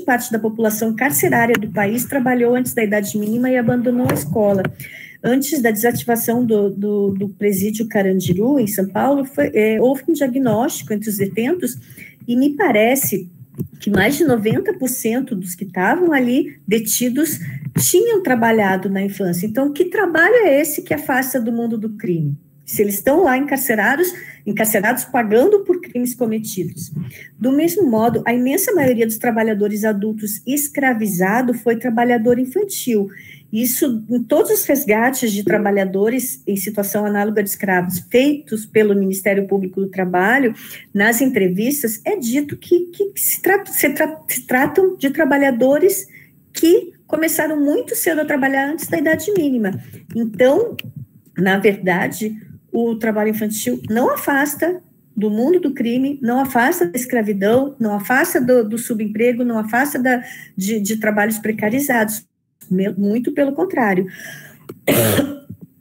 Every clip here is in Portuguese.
parte da população carcerária do país trabalhou antes da idade mínima e abandonou a escola. Antes da desativação do presídio Carandiru, em São Paulo, houve um diagnóstico entre os detentos e me parece que mais de 90% dos que estavam ali detidos tinham trabalhado na infância. Então, que trabalho é esse que afasta do mundo do crime? Se eles estão lá encarcerados pagando por crimes cometidos. Do mesmo modo, a imensa maioria dos trabalhadores adultos escravizados foi trabalhador infantil. Isso, em todos os resgates de trabalhadores em situação análoga de escravos feitos pelo Ministério Público do Trabalho, nas entrevistas, é dito que se tratam de trabalhadores que começaram muito cedo a trabalhar antes da idade mínima. Então, na verdade, o trabalho infantil não afasta do mundo do crime, não afasta da escravidão, não afasta do subemprego, não afasta de trabalhos precarizados. Muito pelo contrário.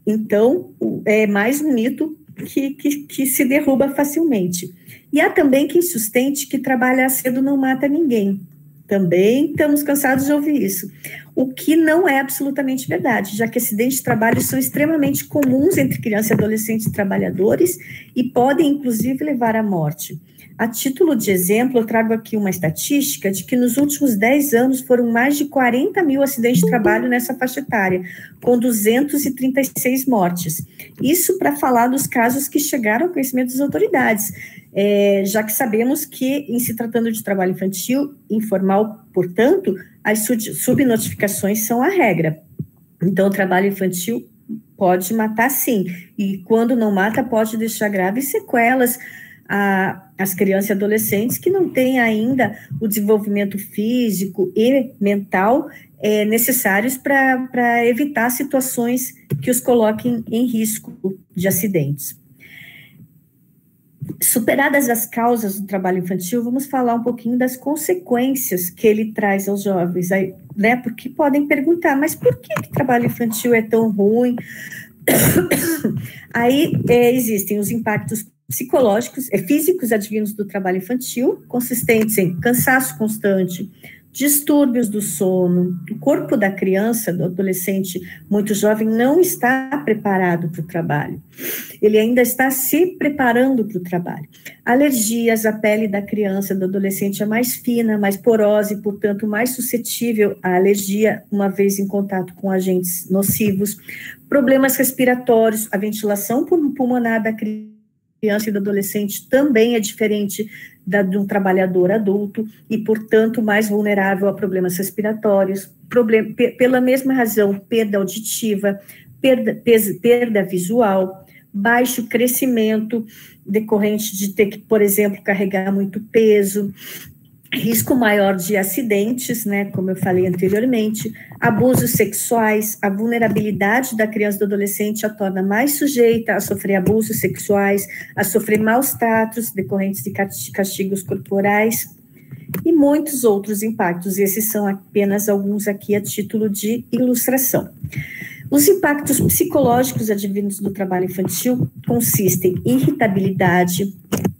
Então, é mais um mito que se derruba facilmente. E há também quem sustente que trabalhar cedo não mata ninguém. Também estamos cansados de ouvir isso. O que não é absolutamente verdade, já que acidentes de trabalho são extremamente comuns entre crianças e adolescentes trabalhadores e podem, inclusive, levar à morte. A título de exemplo, eu trago aqui uma estatística de que nos últimos 10 anos foram mais de 40 mil acidentes de trabalho nessa faixa etária, com 236 mortes. Isso para falar dos casos que chegaram ao conhecimento das autoridades, já que sabemos que, em se tratando de trabalho infantil, informal, portanto, as subnotificações são a regra. Então, o trabalho infantil pode matar sim, e quando não mata, pode deixar graves sequelas as crianças e adolescentes que não têm ainda o desenvolvimento físico e mental necessários para evitar situações que os coloquem em risco de acidentes. Superadas as causas do trabalho infantil, vamos falar um pouquinho das consequências que ele traz aos jovens, né? Porque podem perguntar, mas por que o trabalho infantil é tão ruim? Aí existem os impactos psicológicos, físicos advindos do trabalho infantil, consistentes em cansaço constante, distúrbios do sono. O corpo da criança, do adolescente muito jovem, não está preparado para o trabalho. Ele ainda está se preparando para o trabalho. Alergias, a pele da criança, do adolescente é mais fina, mais porosa e, portanto, mais suscetível à alergia, uma vez em contato com agentes nocivos. Problemas respiratórios, a ventilação pulmonar da criança e do adolescente também é diferente de um trabalhador adulto e, portanto, mais vulnerável a problemas respiratórios, pela mesma razão, perda auditiva, perda visual, baixo crescimento decorrente de ter que, por exemplo, carregar muito peso, risco maior de acidentes, né, como eu falei anteriormente, abusos sexuais, a vulnerabilidade da criança e do adolescente a torna mais sujeita a sofrer abusos sexuais, a sofrer maus tratos decorrentes de castigos corporais e muitos outros impactos. Esses são apenas alguns aqui a título de ilustração. Os impactos psicológicos advindos do trabalho infantil consistem em irritabilidade,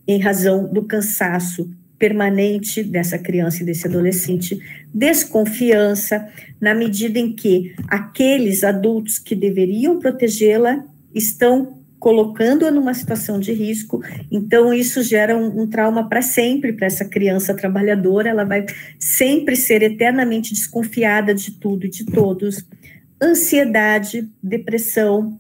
em razão do cansaço permanente dessa criança e desse adolescente, desconfiança, na medida em que aqueles adultos que deveriam protegê-la estão colocando-a numa situação de risco, então isso gera um trauma para sempre para essa criança trabalhadora, ela vai sempre ser eternamente desconfiada de tudo e de todos. Ansiedade, depressão,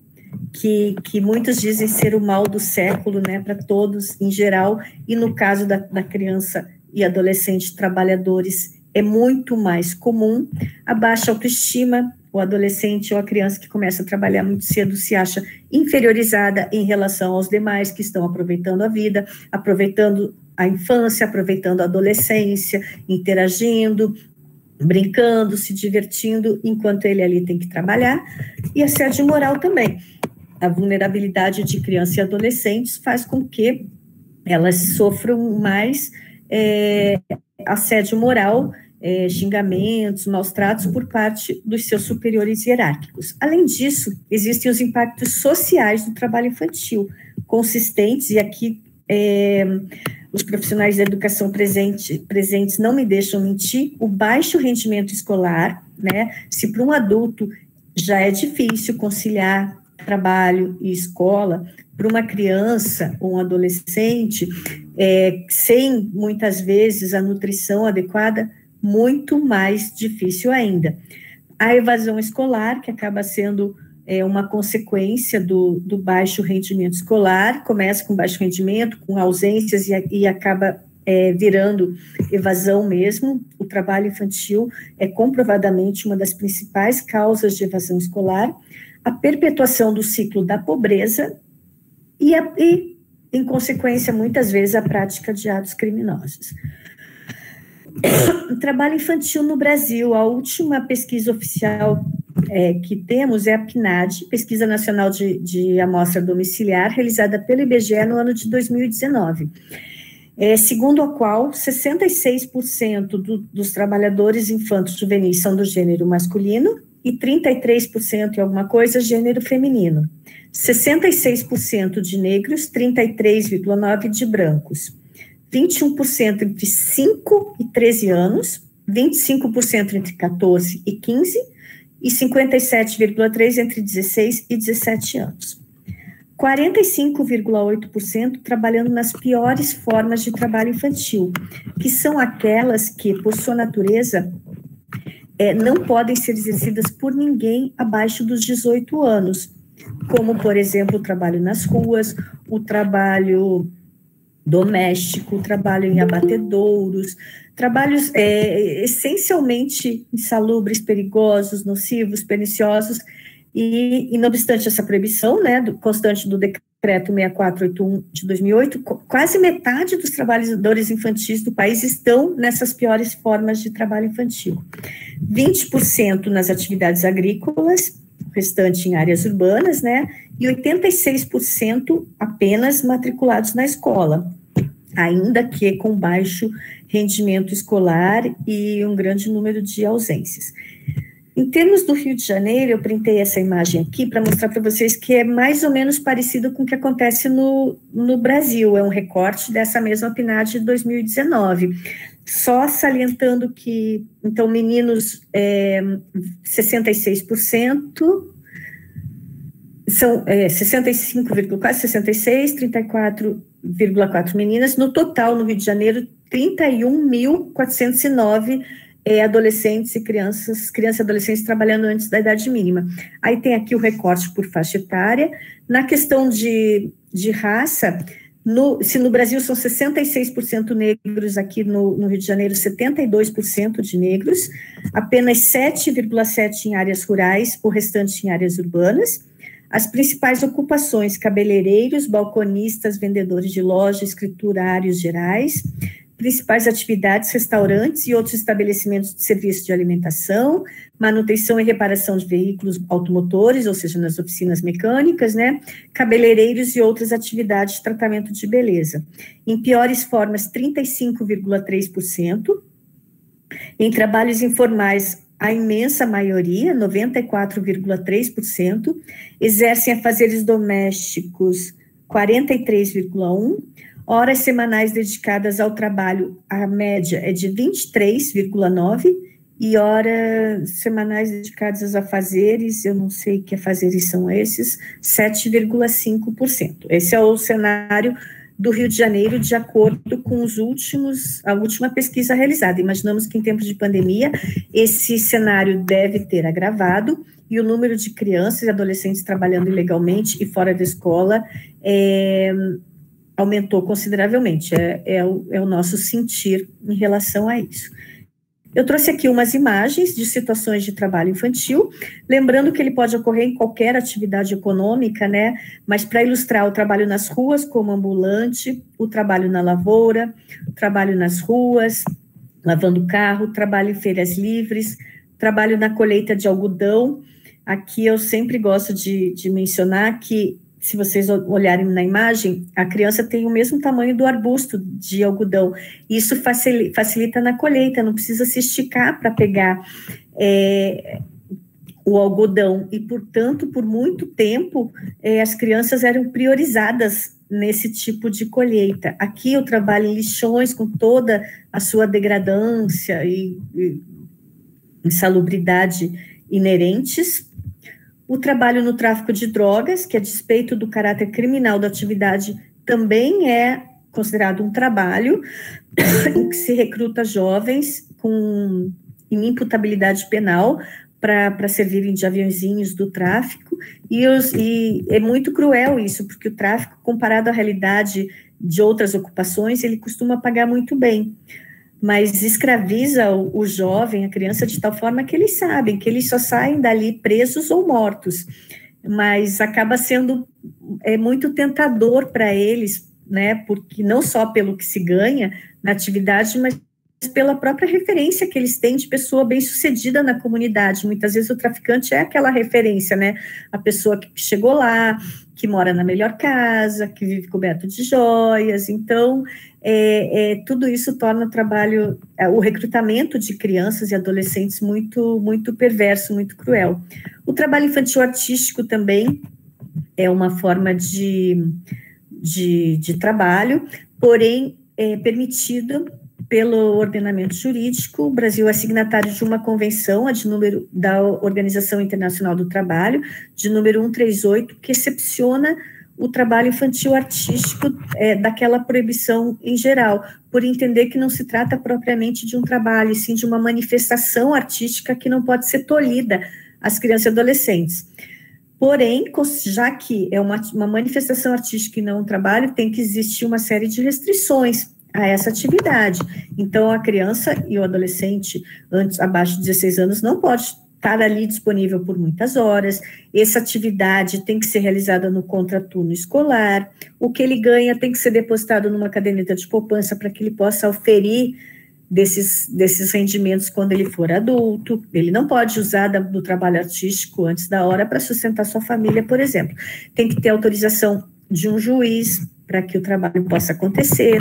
que muitos dizem ser o mal do século, né, para todos em geral, e no caso da criança e adolescente trabalhadores é muito mais comum. A baixa autoestima, o adolescente ou a criança que começa a trabalhar muito cedo se acha inferiorizada em relação aos demais que estão aproveitando a vida, aproveitando a infância, aproveitando a adolescência, interagindo, brincando, se divertindo, enquanto ele ali tem que trabalhar. E assédio moral também. A vulnerabilidade de crianças e adolescentes faz com que elas sofram mais assédio moral, xingamentos, maus tratos por parte dos seus superiores hierárquicos. Além disso, existem os impactos sociais do trabalho infantil, consistentes, e aqui os profissionais da educação presentes não me deixam mentir, o baixo rendimento escolar, né? Se para um adulto já é difícil conciliar trabalho e escola, para uma criança ou um adolescente, sem muitas vezes a nutrição adequada, muito mais difícil ainda. A evasão escolar, que acaba sendo uma consequência do baixo rendimento escolar, começa com baixo rendimento, com ausências e acaba virando evasão mesmo. O trabalho infantil é comprovadamente uma das principais causas de evasão escolar, a perpetuação do ciclo da pobreza e em consequência, muitas vezes, a prática de atos criminosos. O trabalho infantil no Brasil, a última pesquisa oficial que temos é a PNAD, Pesquisa Nacional de Amostra Domiciliar, realizada pelo IBGE no ano de 2019, segundo a qual 66% dos trabalhadores infantos juvenis são do gênero masculino e 33% e alguma coisa gênero feminino, 66% de negros, 33,9% de brancos, 21% entre 5 e 13 anos, 25% entre 14 e 15, e 57,3% entre 16 e 17 anos. 45,8% trabalhando nas piores formas de trabalho infantil, que são aquelas que, por sua natureza, não podem ser exercidas por ninguém abaixo dos 18 anos, como, por exemplo, o trabalho nas ruas, o trabalho doméstico, o trabalho em abatedouros, trabalhos essencialmente insalubres, perigosos, nocivos, perniciosos, e não obstante essa proibição, né, constante do Decreto 6481 de 2008, quase metade dos trabalhadores infantis do país estão nessas piores formas de trabalho infantil. 20% nas atividades agrícolas, o restante em áreas urbanas, né, e 86% apenas matriculados na escola, ainda que com baixo rendimento escolar e um grande número de ausências. Em termos do Rio de Janeiro, eu printei essa imagem aqui para mostrar para vocês que é mais ou menos parecido com o que acontece no Brasil, é um recorte dessa mesma PNAD de 2019, só salientando que, então, meninos 66%, são 65, quase 66, 34,4 meninas, no total, no Rio de Janeiro, 31.409 adolescentes e crianças e adolescentes trabalhando antes da idade mínima. Aí tem aqui o recorte por faixa etária. Na questão de raça, se no Brasil são 66% negros, aqui no Rio de Janeiro 72% de negros, apenas 7,7% em áreas rurais, o restante em áreas urbanas. As principais ocupações: cabeleireiros, balconistas, vendedores de loja, escriturários gerais. Principais atividades: restaurantes e outros estabelecimentos de serviço de alimentação, manutenção e reparação de veículos automotores, ou seja, nas oficinas mecânicas, né? Cabeleireiros e outras atividades de tratamento de beleza. Em piores formas, 35,3%. Em trabalhos informais, a imensa maioria, 94,3%, exercem afazeres domésticos, 43,1%, horas semanais dedicadas ao trabalho, a média é de 23,9%, e horas semanais dedicadas aos afazeres, eu não sei que afazeres são esses, 7,5%. Esse é o cenário do Rio de Janeiro, de acordo com a última pesquisa realizada. Imaginamos que em tempos de pandemia, esse cenário deve ter agravado, e o número de crianças e adolescentes trabalhando ilegalmente e fora da escola aumentou consideravelmente, é o nosso sentir em relação a isso. Eu trouxe aqui umas imagens de situações de trabalho infantil, lembrando que ele pode ocorrer em qualquer atividade econômica, né, mas para ilustrar o trabalho nas ruas como ambulante, o trabalho na lavoura, o trabalho nas ruas, lavando carro, trabalho em feiras livres, trabalho na colheita de algodão. Aqui eu sempre gosto de mencionar que, se vocês olharem na imagem, a criança tem o mesmo tamanho do arbusto de algodão. Isso facilita na colheita, não precisa se esticar para pegar o algodão. E, portanto, por muito tempo, as crianças eram priorizadas nesse tipo de colheita. Aqui eu trabalho em lixões com toda a sua degradância e insalubridade inerentes. O trabalho no tráfico de drogas, que a despeito do caráter criminal da atividade, também é considerado um trabalho em que se recruta jovens com inimputabilidade penal para servirem de aviãozinhos do tráfico, e é muito cruel isso, porque o tráfico, comparado à realidade de outras ocupações, ele costuma pagar muito bem, mas escraviza o jovem, a criança, de tal forma que eles sabem que eles só saem dali presos ou mortos, mas acaba sendo muito tentador para eles, né, porque não só pelo que se ganha na atividade, mas pela própria referência que eles têm de pessoa bem-sucedida na comunidade. Muitas vezes o traficante é aquela referência, né, a pessoa que chegou lá, que mora na melhor casa, que vive coberto de joias. Então, tudo isso torna o trabalho, o recrutamento de crianças e adolescentes muito, muito perverso, muito cruel. O trabalho infantil artístico também é uma forma de trabalho, porém é permitido pelo ordenamento jurídico. O Brasil é signatário de uma convenção, da Organização Internacional do Trabalho, de número 138, que excepciona o trabalho infantil artístico daquela proibição em geral, por entender que não se trata propriamente de um trabalho, e sim de uma manifestação artística que não pode ser tolhida às crianças e adolescentes. Porém, já que é uma manifestação artística e não um trabalho, tem que existir uma série de restrições a essa atividade. Então, a criança e o adolescente abaixo de 16 anos não pode estar ali disponível por muitas horas. Essa atividade tem que ser realizada no contraturno escolar. O que ele ganha tem que ser depositado numa caderneta de poupança para que ele possa oferir desses rendimentos quando ele for adulto. Ele não pode usar do trabalho artístico antes da hora para sustentar sua família, por exemplo. Tem que ter autorização de um juiz para que o trabalho possa acontecer.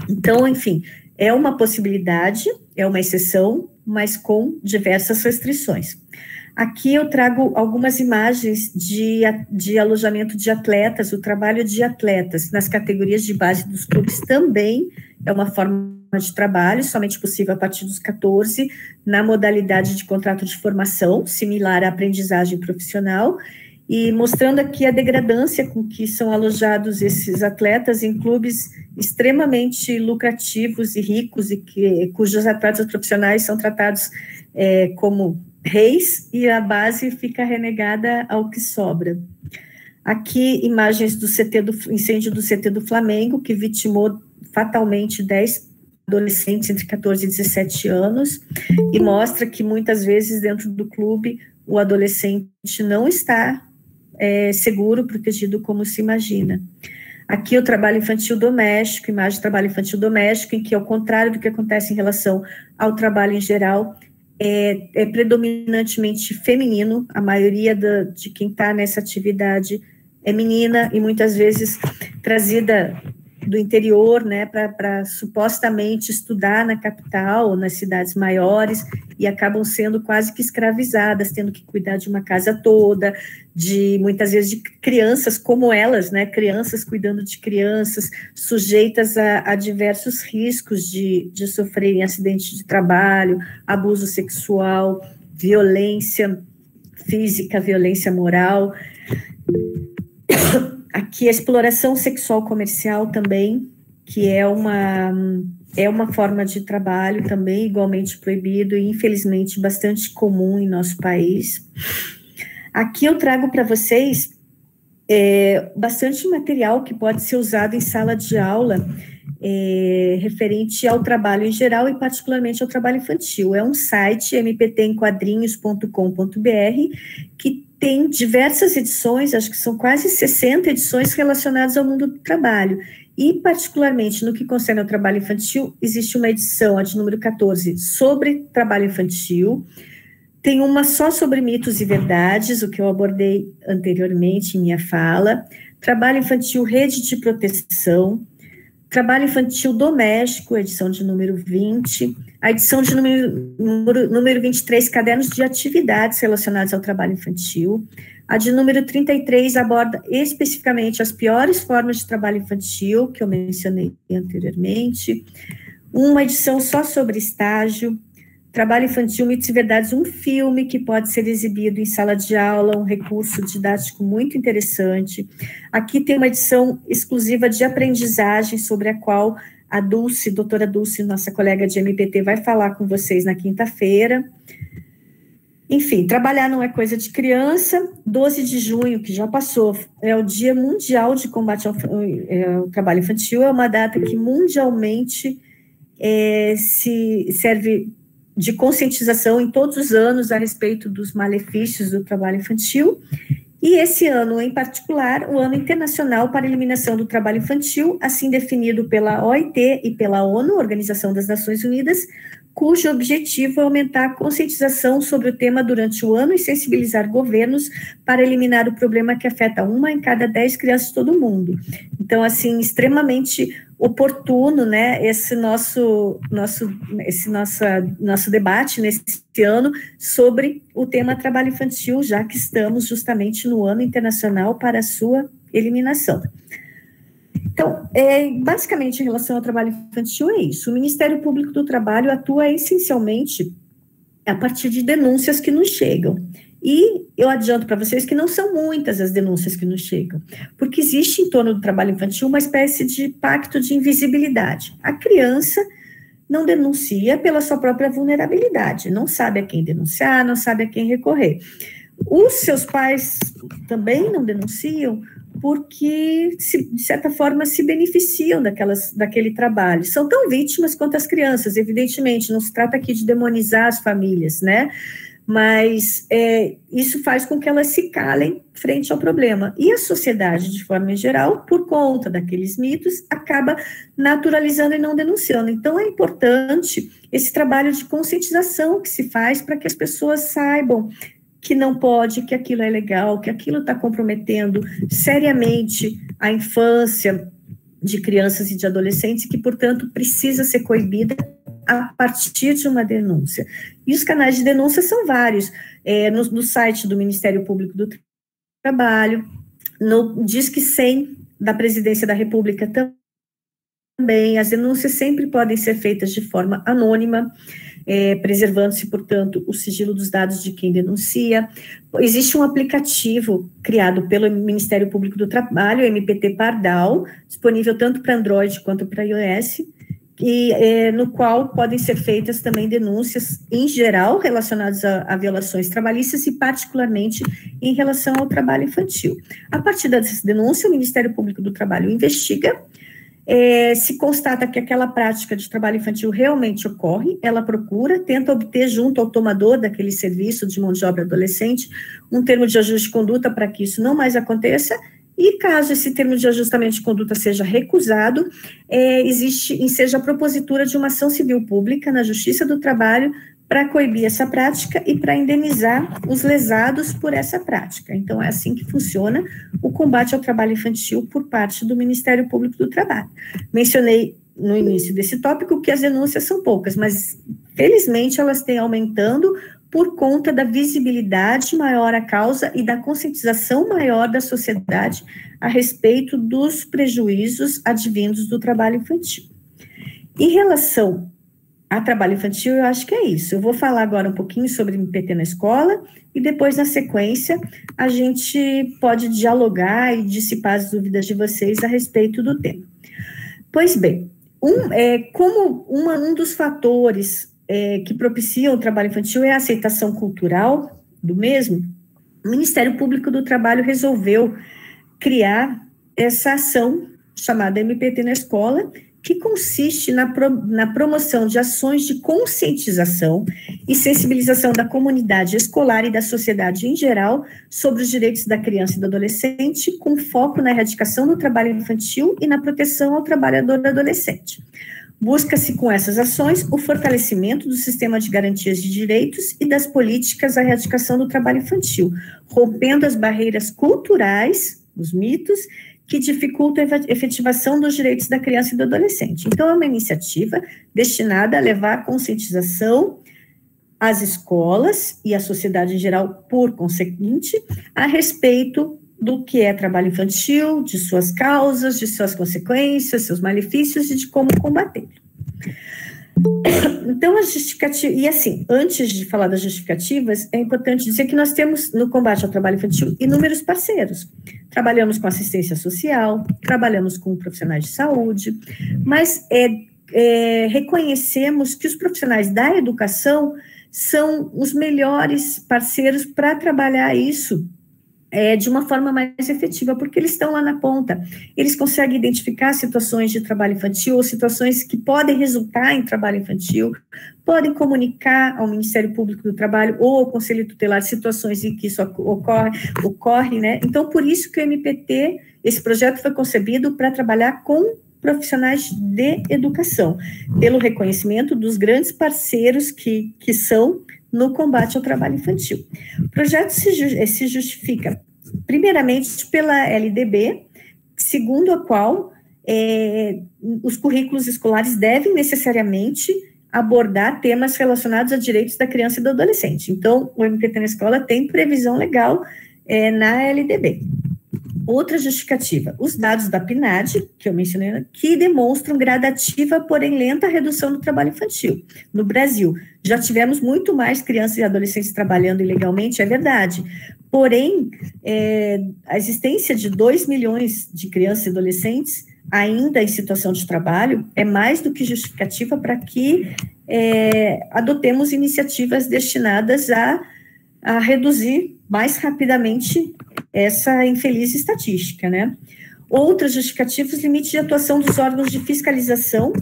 Então, enfim, é uma possibilidade, é uma exceção, mas com diversas restrições. Aqui eu trago algumas imagens de alojamento de atletas. O trabalho de atletas nas categorias de base dos clubes também é uma forma de trabalho, somente possível a partir dos 14, na modalidade de contrato de formação, similar à aprendizagem profissional, e mostrando aqui a degradância com que são alojados esses atletas em clubes extremamente lucrativos e ricos, e cujos atletas profissionais são tratados como reis, e a base fica renegada ao que sobra. Aqui, imagens do incêndio do CT do Flamengo, que vitimou fatalmente 10 adolescentes entre 14 e 17 anos, e mostra que muitas vezes dentro do clube o adolescente não está seguro, protegido como se imagina. Aqui o trabalho infantil doméstico, imagem de trabalho infantil doméstico, em que, ao contrário do que acontece em relação ao trabalho em geral, é predominantemente feminino. A maioria de quem está nessa atividade é menina, e muitas vezes trazida do interior, né, para supostamente estudar na capital ou nas cidades maiores, e acabam sendo quase que escravizadas, tendo que cuidar de uma casa toda, muitas vezes de crianças como elas, né, crianças cuidando de crianças, sujeitas a diversos riscos de sofrerem acidente de trabalho, abuso sexual, violência física, violência moral. Aqui a exploração sexual comercial também, que é uma forma de trabalho também igualmente proibido e infelizmente bastante comum em nosso país. Aqui eu trago para vocês bastante material que pode ser usado em sala de aula, referente ao trabalho em geral e particularmente ao trabalho infantil. É um site, mptemquadrinhos.com.br, que tem diversas edições, acho que são quase 60 edições relacionadas ao mundo do trabalho. E, particularmente, no que concerne ao trabalho infantil, existe uma edição, a de número 14, sobre trabalho infantil. Tem uma só sobre mitos e verdades, o que eu abordei anteriormente em minha fala. Trabalho infantil, rede de proteção. Trabalho infantil doméstico, edição de número 20, a edição de número 23, cadernos de atividades relacionadas ao trabalho infantil. A de número 33 aborda especificamente as piores formas de trabalho infantil, que eu mencionei anteriormente. Uma edição só sobre estágio, trabalho infantil, mitos e verdades, um filme que pode ser exibido em sala de aula, um recurso didático muito interessante. Aqui tem uma edição exclusiva de aprendizagem, sobre a qual a Dulce, doutora Dulce, nossa colega de MPT, vai falar com vocês na quinta-feira. Enfim, trabalhar não é coisa de criança. 12 de junho, que já passou, é o Dia Mundial de Combate ao Trabalho Infantil, é uma data que mundialmente se serve de conscientização em todos os anos a respeito dos malefícios do trabalho infantil, e esse ano, em particular, o Ano Internacional para a Eliminação do Trabalho Infantil, assim definido pela OIT e pela ONU, Organização das Nações Unidas, cujo objetivo é aumentar a conscientização sobre o tema durante o ano e sensibilizar governos para eliminar o problema que afeta 1 em cada 10 crianças de todo o mundo. Então, assim, extremamente oportuno, né, esse nosso debate nesse ano sobre o tema trabalho infantil, já que estamos justamente no Ano Internacional para a sua eliminação. Então, basicamente, em relação ao trabalho infantil, é isso. O Ministério Público do Trabalho atua essencialmente a partir de denúncias que nos chegam. E eu adianto para vocês que não são muitas as denúncias que nos chegam, porque existe em torno do trabalho infantil uma espécie de pacto de invisibilidade. A criança não denuncia pela sua própria vulnerabilidade, não sabe a quem denunciar, não sabe a quem recorrer. Os seus pais também não denunciam porque, de certa forma, se beneficiam daquele trabalho. São tão vítimas quanto as crianças, evidentemente, não se trata aqui de demonizar as famílias, né? Mas isso faz com que elas se calem frente ao problema. E a sociedade, de forma geral, por conta daqueles mitos, acaba naturalizando e não denunciando. Então, é importante esse trabalho de conscientização que se faz para que as pessoas saibam que não pode, que aquilo é legal, que aquilo está comprometendo seriamente a infância de crianças e de adolescentes, que, portanto, precisa ser coibida a partir de uma denúncia. E os canais de denúncia são vários, no site do Ministério Público do Trabalho, no Disque 100 da Presidência da República também. As denúncias sempre podem ser feitas de forma anônima, preservando-se, portanto, o sigilo dos dados de quem denuncia. Existe um aplicativo criado pelo Ministério Público do Trabalho, MPT Pardal, disponível tanto para Android quanto para iOS, no qual podem ser feitas também denúncias, em geral, relacionadas a violações trabalhistas e, particularmente, em relação ao trabalho infantil. A partir dessa denúncia, o Ministério Público do Trabalho investiga, se constata que aquela prática de trabalho infantil realmente ocorre, ela procura, tenta obter junto ao tomador daquele serviço de mão de obra adolescente um termo de ajuste de conduta para que isso não mais aconteça, e caso esse termo de ajustamento de conduta seja recusado, seja a propositura de uma ação civil pública na Justiça do Trabalho para coibir essa prática e para indenizar os lesados por essa prática. Então, é assim que funciona o combate ao trabalho infantil por parte do Ministério Público do Trabalho. Mencionei no início desse tópico que as denúncias são poucas, mas, felizmente, elas têm aumentando por conta da visibilidade maior à causa e da conscientização maior da sociedade a respeito dos prejuízos advindos do trabalho infantil. Em relação a trabalho infantil, eu acho que é isso. Eu vou falar agora um pouquinho sobre MPT na escola e depois, na sequência, a gente pode dialogar e dissipar as dúvidas de vocês a respeito do tema. Pois bem, como um dos fatores que propiciam o trabalho infantil é a aceitação cultural do mesmo, o Ministério Público do Trabalho resolveu criar essa ação chamada MPT na escola, que consiste na promoção de ações de conscientização e sensibilização da comunidade escolar e da sociedade em geral sobre os direitos da criança e do adolescente, com foco na erradicação do trabalho infantil e na proteção ao trabalhador adolescente. Busca-se, com essas ações, o fortalecimento do sistema de garantias de direitos e das políticas à erradicação do trabalho infantil, rompendo as barreiras culturais, os mitos, que dificultam a efetivação dos direitos da criança e do adolescente. Então, é uma iniciativa destinada a levar conscientização às escolas e à sociedade em geral, por conseguinte, a respeito do que é trabalho infantil, de suas causas, de suas consequências, seus malefícios e de como combatê-lo. Então, a justificativa, e assim, antes de falar das justificativas, é importante dizer que nós temos no combate ao trabalho infantil inúmeros parceiros. Trabalhamos com assistência social, trabalhamos com profissionais de saúde, mas reconhecemos que os profissionais da educação são os melhores parceiros para trabalhar isso de uma forma mais efetiva, porque eles estão lá na ponta, eles conseguem identificar situações de trabalho infantil ou situações que podem resultar em trabalho infantil, podem comunicar ao Ministério Público do Trabalho ou ao Conselho Tutelar situações em que isso ocorre, né? Então, por isso que o MPT, esse projeto foi concebido para trabalhar com profissionais de educação, pelo reconhecimento dos grandes parceiros que são no combate ao trabalho infantil. O projeto se justifica, primeiramente, pela LDB, segundo a qual os currículos escolares devem necessariamente abordar temas relacionados a direitos da criança e do adolescente. Então, o MPT na escola tem previsão legal na LDB. Outra justificativa, os dados da PNAD, que eu mencionei, que demonstram gradativa, porém lenta, redução do trabalho infantil. No Brasil, já tivemos muito mais crianças e adolescentes trabalhando ilegalmente, é verdade. Porém, a existência de 2 milhões de crianças e adolescentes ainda em situação de trabalho é mais do que justificativa para que adotemos iniciativas destinadas a reduzir mais rapidamente essa infeliz estatística, né? Outras justificativas, limite de atuação dos órgãos de fiscalização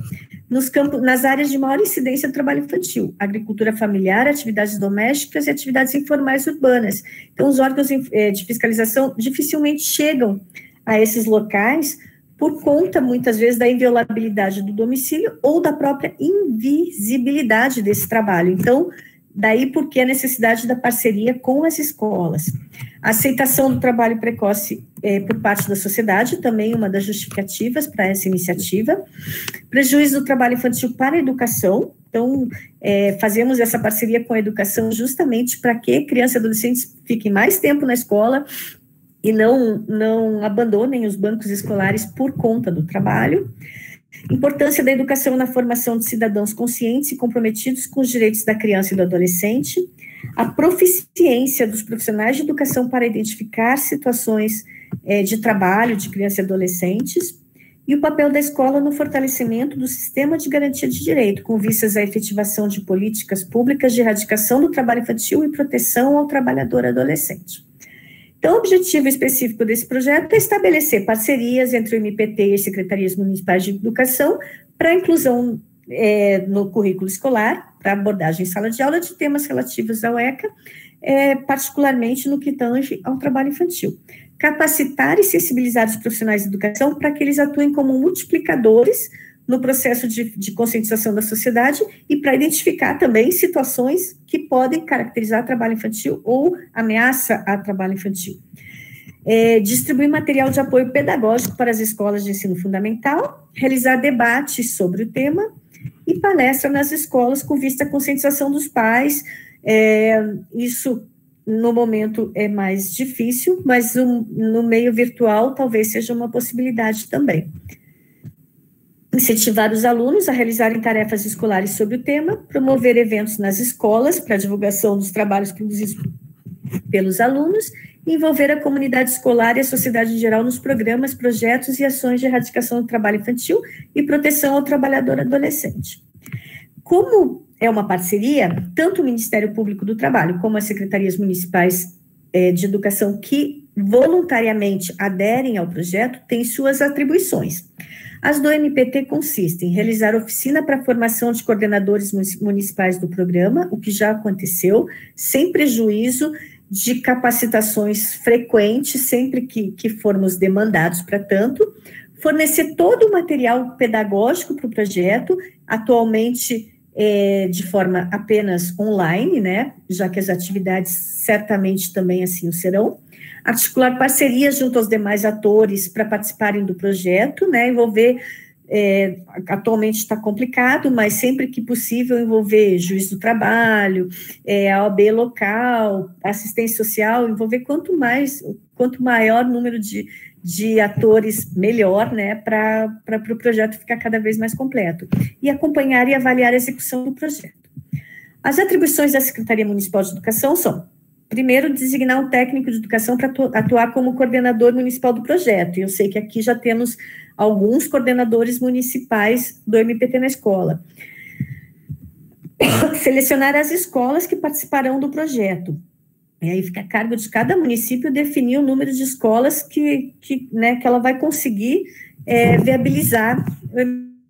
nas áreas de maior incidência do trabalho infantil, agricultura familiar, atividades domésticas e atividades informais urbanas. Então, os órgãos de fiscalização dificilmente chegam a esses locais por conta, muitas vezes, da inviolabilidade do domicílio ou da própria invisibilidade desse trabalho. Então, daí porque a necessidade da parceria com as escolas. A aceitação do trabalho precoce por parte da sociedade, também uma das justificativas para essa iniciativa. Prejuízo do trabalho infantil para a educação. Então, fazemos essa parceria com a educação justamente para que crianças e adolescentes fiquem mais tempo na escola e não abandonem os bancos escolares por conta do trabalho. Importância da educação na formação de cidadãos conscientes e comprometidos com os direitos da criança e do adolescente, a proficiência dos profissionais de educação para identificar situações de trabalho de crianças e adolescentes, e o papel da escola no fortalecimento do sistema de garantia de direito, com vistas à efetivação de políticas públicas de erradicação do trabalho infantil e proteção ao trabalhador adolescente. Então, o objetivo específico desse projeto é estabelecer parcerias entre o MPT e as secretarias municipais de educação para a inclusão no currículo escolar, para abordagem em sala de aula de temas relativos ao ECA, particularmente no que tange ao trabalho infantil. Capacitar e sensibilizar os profissionais de educação para que eles atuem como multiplicadores no processo de conscientização da sociedade e para identificar também situações que podem caracterizar trabalho infantil ou ameaça a trabalho infantil. Distribuir material de apoio pedagógico para as escolas de ensino fundamental, realizar debates sobre o tema e palestra nas escolas com vista à conscientização dos pais. Isso, no momento, é mais difícil, mas no meio virtual talvez seja uma possibilidade também. Incentivar os alunos a realizarem tarefas escolares sobre o tema, promover eventos nas escolas para divulgação dos trabalhos produzidos pelos alunos, e envolver a comunidade escolar e a sociedade em geral nos programas, projetos e ações de erradicação do trabalho infantil e proteção ao trabalhador adolescente. Como é uma parceria, tanto o Ministério Público do Trabalho como as secretarias municipais de educação que voluntariamente aderem ao projeto têm suas atribuições. As do MPT consistem em realizar oficina para formação de coordenadores municipais do programa, o que já aconteceu, sem prejuízo de capacitações frequentes, sempre que formos demandados para tanto, fornecer todo o material pedagógico para o projeto. Atualmente, de forma apenas online, né, já que as atividades certamente também assim o serão. Articular parcerias junto aos demais atores para participarem do projeto, né, envolver, atualmente está complicado, mas sempre que possível envolver juiz do trabalho, a OAB local, assistência social, envolver quanto maior número de atores, melhor, né, para o projeto ficar cada vez mais completo. E acompanhar e avaliar a execução do projeto. As atribuições da Secretaria Municipal de Educação são: primeiro, designar um técnico de educação para atuar como coordenador municipal do projeto. E eu sei que aqui já temos alguns coordenadores municipais do MPT na escola. Selecionar as escolas que participarão do projeto. E aí fica a cargo de cada município definir o número de escolas que ela vai conseguir viabilizar o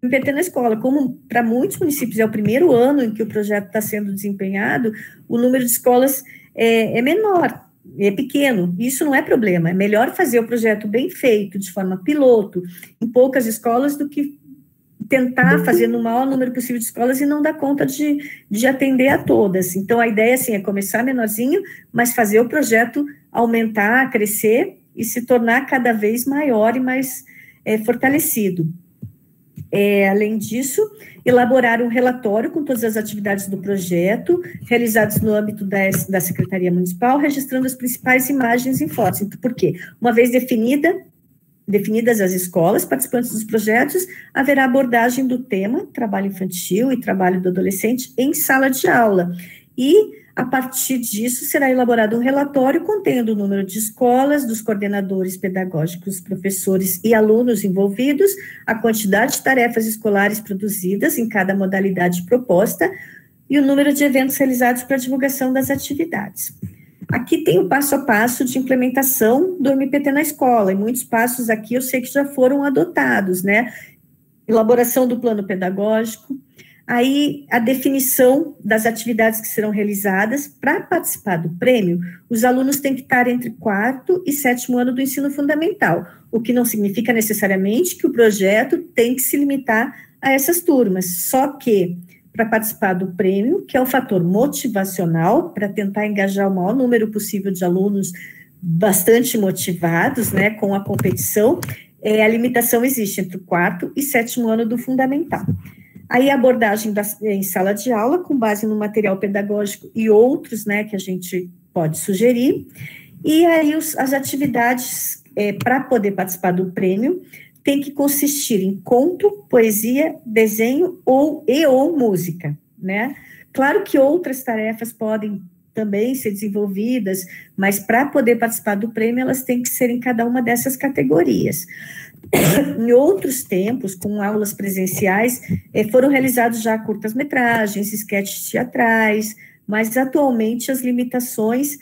MPT na escola. Como para muitos municípios é o primeiro ano em que o projeto está sendo desempenhado, o número de escolas é menor, é pequeno. Isso não é problema, é melhor fazer o projeto bem feito, de forma piloto, em poucas escolas, do que tentar fazer no maior número possível de escolas e não dar conta de atender a todas. Então, a ideia, assim, é começar menorzinho, mas fazer o projeto aumentar, crescer e se tornar cada vez maior e mais fortalecido. Além disso, elaborar um relatório com todas as atividades do projeto, realizadas no âmbito da Secretaria Municipal, registrando as principais imagens e fotos. Então, por quê? Uma vez definidas as escolas participantes dos projetos, haverá abordagem do tema trabalho infantil e trabalho do adolescente em sala de aula. E, a partir disso, será elaborado um relatório contendo o número de escolas, dos coordenadores pedagógicos, professores e alunos envolvidos, a quantidade de tarefas escolares produzidas em cada modalidade proposta e o número de eventos realizados para divulgação das atividades. Aqui tem o passo a passo de implementação do MPT na escola, e muitos passos aqui eu sei que já foram adotados, né? Elaboração do plano pedagógico, aí a definição das atividades que serão realizadas. Para participar do prêmio, os alunos têm que estar entre 4º e 7º ano do ensino fundamental, o que não significa necessariamente que o projeto tem que se limitar a essas turmas, só que para participar do prêmio, que é o fator motivacional, para tentar engajar o maior número possível de alunos bastante motivados, né, com a competição, a limitação existe entre o 4º e 7º ano do fundamental. Aí a abordagem em sala de aula, com base no material pedagógico e outros, né, que a gente pode sugerir, e aí as atividades para poder participar do prêmio tem que consistir em conto, poesia, desenho ou música, né? Claro que outras tarefas podem também ser desenvolvidas, mas para poder participar do prêmio, elas têm que ser em cada uma dessas categorias. Em outros tempos, com aulas presenciais, foram realizados já curtas-metragens, esquetes teatrais, mas atualmente as limitações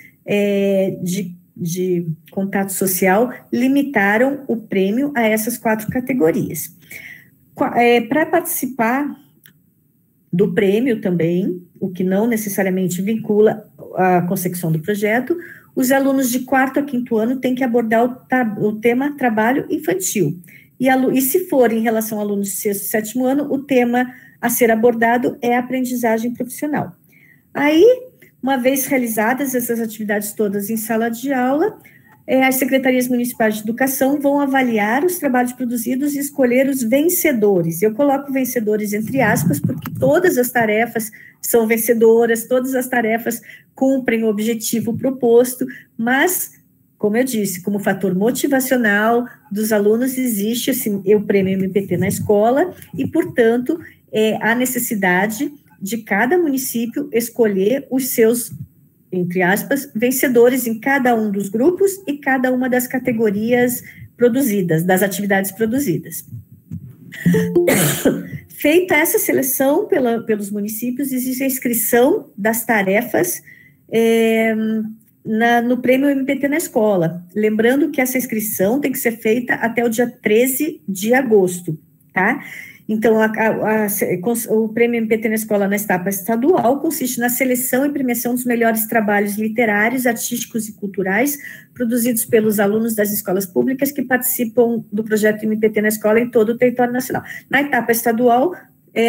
de contato social limitaram o prêmio a essas 4 categorias. Para participar do prêmio também, o que não necessariamente vincula a consecução do projeto, os alunos de 4º a 5º ano têm que abordar o tema trabalho infantil. E se for em relação a alunos de 6º e 7º ano, o tema a ser abordado é a aprendizagem profissional. Aí, uma vez realizadas essas atividades todas em sala de aula, as secretarias municipais de educação vão avaliar os trabalhos produzidos e escolher os vencedores. Eu coloco vencedores entre aspas, porque todas as tarefas são vencedoras, todas as tarefas cumprem o objetivo proposto, mas, como eu disse, como fator motivacional dos alunos, existe o prêmio MPT na escola e, portanto, há necessidade de cada município escolher os seus, entre aspas, vencedores em cada um dos grupos e cada uma das categorias produzidas, das atividades produzidas. Feita essa seleção pelos municípios, existe a inscrição das tarefas no prêmio MPT na escola. Lembrando que essa inscrição tem que ser feita até o dia 13 de agosto, tá? Então, o prêmio MPT na escola na etapa estadual consiste na seleção e premiação dos melhores trabalhos literários, artísticos e culturais produzidos pelos alunos das escolas públicas que participam do projeto MPT na escola em todo o território nacional. Na etapa estadual,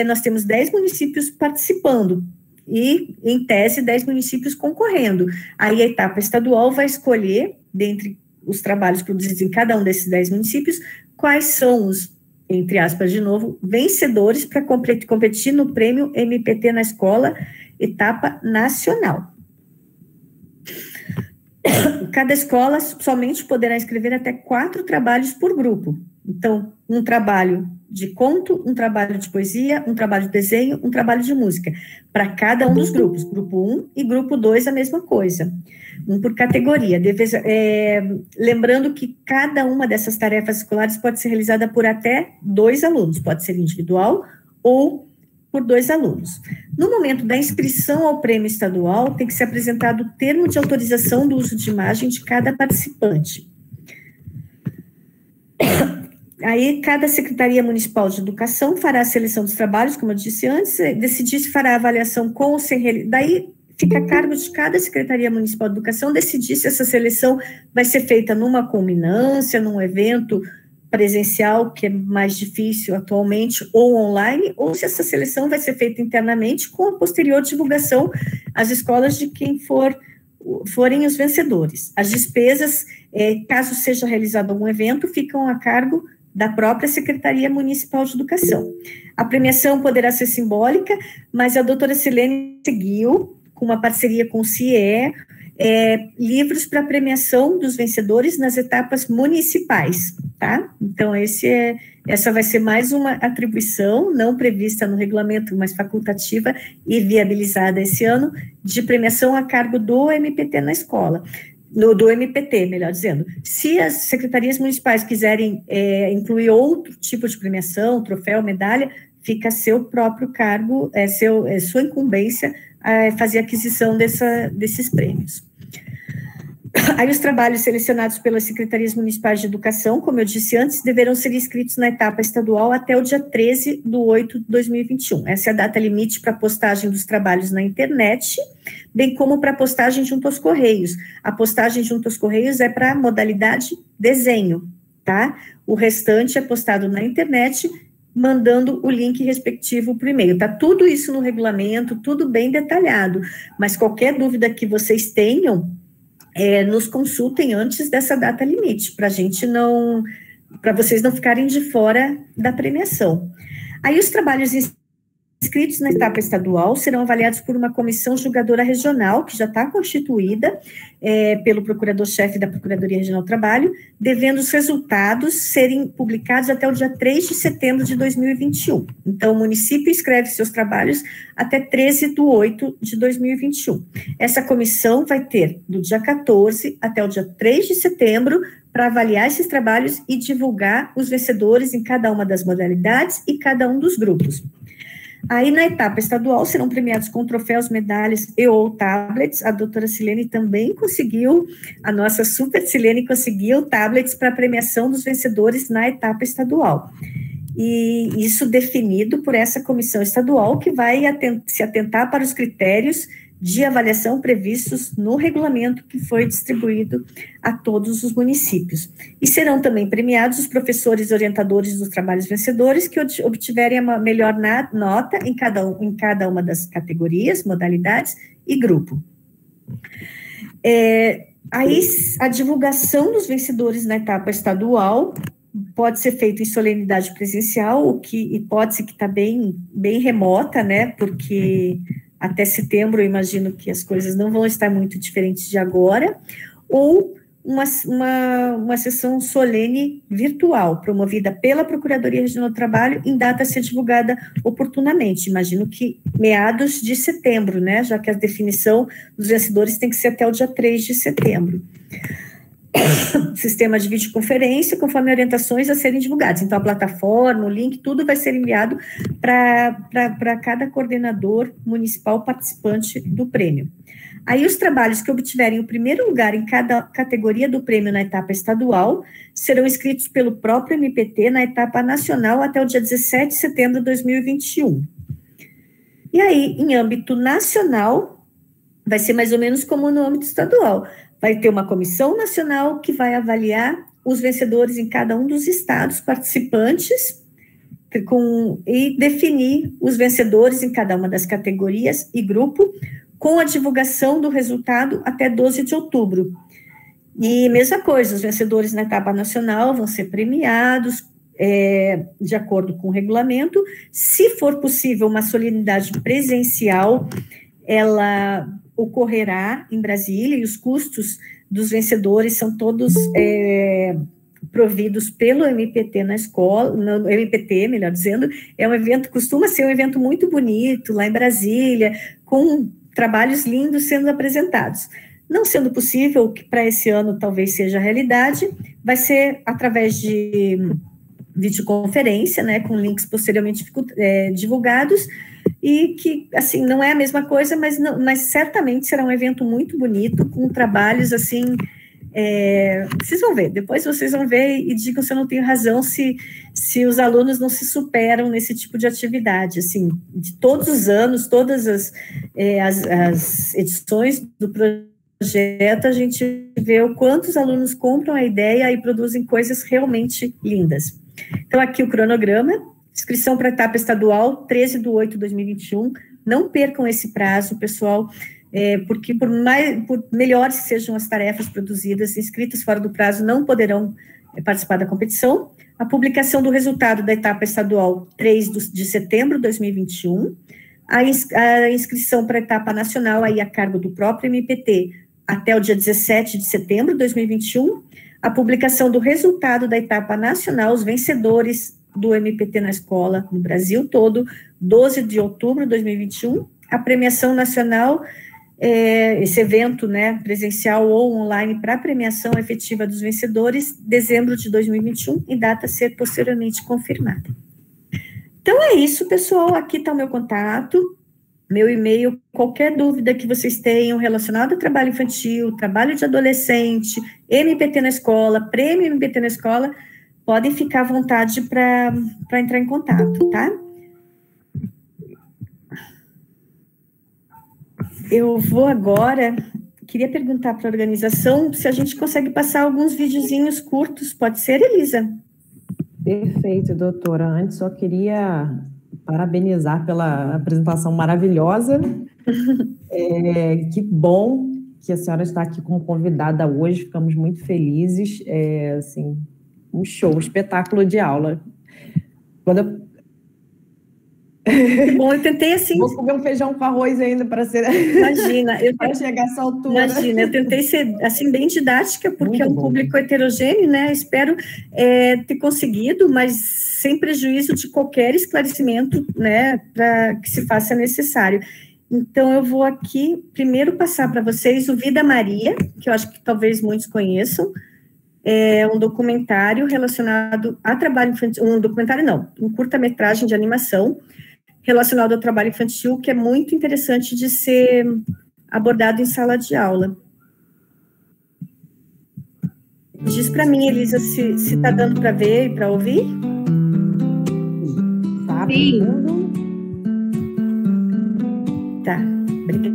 nós temos 10 municípios participando, e, em tese, 10 municípios concorrendo. Aí a etapa estadual vai escolher, dentre os trabalhos produzidos em cada um desses 10 municípios, quais são os, entre aspas, de novo, vencedores para competir no prêmio MPT na escola, etapa nacional. Cada escola somente poderá escrever até 4 trabalhos por grupo. Então, um trabalho de conto, um trabalho de poesia, um trabalho de desenho, um trabalho de música, para cada um dos grupos. Grupo 1 e grupo 2, a mesma coisa. Um por categoria. Lembrando que cada uma dessas tarefas escolares pode ser realizada por até 2 alunos, pode ser individual ou por 2 alunos. No momento da inscrição ao prêmio estadual, tem que ser apresentado o termo de autorização do uso de imagem de cada participante. Aí, cada Secretaria Municipal de Educação fará a seleção dos trabalhos, como eu disse antes, decidir se fará a avaliação com ou sem... Daí, fica a cargo de cada Secretaria Municipal de Educação decidir se essa seleção vai ser feita numa culminância, num evento presencial, que é mais difícil atualmente, ou online, ou se essa seleção vai ser feita internamente com a posterior divulgação às escolas de quem forem os vencedores. As despesas, caso seja realizado algum evento, ficam a cargo da própria Secretaria Municipal de Educação. A premiação poderá ser simbólica, mas a doutora Silene seguiu, com uma parceria com o CIE, livros para premiação dos vencedores nas etapas municipais, tá? Então, essa vai ser mais uma atribuição, não prevista no regulamento, mas facultativa e viabilizada esse ano, de premiação a cargo do MPT na escola. Do MPT, melhor dizendo. Se as secretarias municipais quiserem incluir outro tipo de premiação, troféu, medalha, fica a seu próprio cargo, sua incumbência fazer a aquisição desses prêmios. Aí os trabalhos selecionados pelas secretarias municipais de educação, como eu disse antes, deverão ser inscritos na etapa estadual até o dia 13/8/2021. Essa é a data limite para postagem dos trabalhos na internet, bem como para postagem junto aos Correios. A postagem junto aos Correios é para a modalidade desenho, tá? O restante é postado na internet, mandando o link respectivo por e-mail. Tá tudo isso no regulamento, tudo bem detalhado, mas qualquer dúvida que vocês tenham, nos consultem antes dessa data limite, para vocês não ficarem de fora da premiação. Aí os trabalhos inscritos na etapa estadual serão avaliados por uma comissão julgadora regional, que já está constituída pelo procurador-chefe da Procuradoria Regional do Trabalho, devendo os resultados serem publicados até o dia 3 de setembro de 2021. Então, o município inscreve seus trabalhos até 13/8/2021. Essa comissão vai ter do dia 14 até o dia 3 de setembro para avaliar esses trabalhos e divulgar os vencedores em cada uma das modalidades e cada um dos grupos. Aí, na etapa estadual, serão premiados com troféus, medalhas e ou tablets. A doutora Silene também conseguiu, a nossa super Silene conseguiu tablets para premiação dos vencedores na etapa estadual. E isso definido por essa comissão estadual, que vai se atentar para os critérios de avaliação previstos no regulamento que foi distribuído a todos os municípios. E serão também premiados os professores orientadores dos trabalhos vencedores que obtiverem a melhor nota em cada uma das categorias, modalidades e grupo. Aí, a divulgação dos vencedores na etapa estadual pode ser feita em solenidade presencial, hipótese que está bem remota, né, porque até setembro eu imagino que as coisas não vão estar muito diferentes de agora, ou uma sessão solene virtual, promovida pela Procuradoria Regional do Trabalho, em data a ser divulgada oportunamente. Imagino que meados de setembro, né, já que a definição dos vencedores tem que ser até o dia 3 de setembro. Sistema de videoconferência, conforme orientações a serem divulgadas. Então, a plataforma, o link, tudo vai ser enviado para cada coordenador municipal participante do prêmio. Aí, os trabalhos que obtiverem o primeiro lugar em cada categoria do prêmio na etapa estadual serão inscritos pelo próprio MPT na etapa nacional até o dia 17 de setembro de 2021. E aí, em âmbito nacional, vai ser mais ou menos como no âmbito estadual. Vai ter uma comissão nacional que vai avaliar os vencedores em cada um dos estados participantes, e definir os vencedores em cada uma das categorias e grupo, com a divulgação do resultado até 12 de outubro. E mesma coisa, os vencedores na etapa nacional vão ser premiados de acordo com o regulamento. Se for possível uma solenidade presencial, ela ocorrerá em Brasília, e os custos dos vencedores são todos providos pelo MPT na escola, no MPT, melhor dizendo. É um evento, costuma ser um evento muito bonito, lá em Brasília, com trabalhos lindos sendo apresentados. Não sendo possível, que para esse ano talvez seja a realidade, vai ser através de videoconferência, né, com links posteriormente divulgados, e que, assim, não é a mesma coisa, mas certamente será um evento muito bonito, com trabalhos, assim, vocês vão ver, depois vocês vão ver e digam se eu não tenho razão, se os alunos não se superam nesse tipo de atividade, assim, de todos os anos, todas as edições do projeto, a gente vê o quanto os alunos compram a ideia e produzem coisas realmente lindas. Então, aqui o cronograma: inscrição para a etapa estadual, 13/8/2021, não percam esse prazo, pessoal, porque por melhores que sejam as tarefas produzidas, inscritos fora do prazo não poderão participar da competição. A publicação do resultado da etapa estadual, 3 de setembro de 2021, a inscrição para a etapa nacional, aí a cargo do próprio MPT, até o dia 17 de setembro de 2021, a publicação do resultado da etapa nacional, os vencedores do MPT na escola, no Brasil todo, 12 de outubro de 2021, a premiação nacional, esse evento, né, presencial ou online, para a premiação efetiva dos vencedores, dezembro de 2021, e data a ser posteriormente confirmada. Então é isso, pessoal, aqui está o meu contato, meu e-mail, qualquer dúvida que vocês tenham relacionada ao trabalho infantil, trabalho de adolescente, MPT na escola, prêmio MPT na escola, podem ficar à vontade para entrar em contato, tá? Eu vou agora, queria perguntar para a organização se a gente consegue passar alguns videozinhos curtos, pode ser, Elisa? Perfeito, doutora. Antes só queria parabenizar pela apresentação maravilhosa. Que bom que a senhora está aqui como convidada hoje, ficamos muito felizes. Assim, um show, um espetáculo de aula. Bom, eu tentei assim... Vou comer um feijão com arroz ainda para ser... Imagina. Para chegar a essa altura. Imagina, eu tentei ser, assim, bem didática, porque muito é um público heterogêneo, né? Espero ter conseguido, mas sem prejuízo de qualquer esclarecimento, né? Para que se faça necessário. Então, eu vou aqui, primeiro, passar para vocês o Vida Maria, que eu acho que talvez muitos conheçam. É um documentário relacionado a trabalho infantil, um curta-metragem de animação relacionado ao trabalho infantil, que é muito interessante de ser abordado em sala de aula. Diz para mim, Elisa, se está dando para ver e para ouvir? Tá, sim. Tá, obrigada.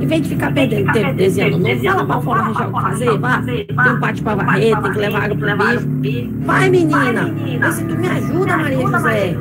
Em vez de ficar perdendo tempo desenhando, não fala pra fora arranjar o que fazer, vá. Tem um pátio pra varrer, tem que levar água pro bicho. Vai, menina! Vê se tu me ajuda, Maria José.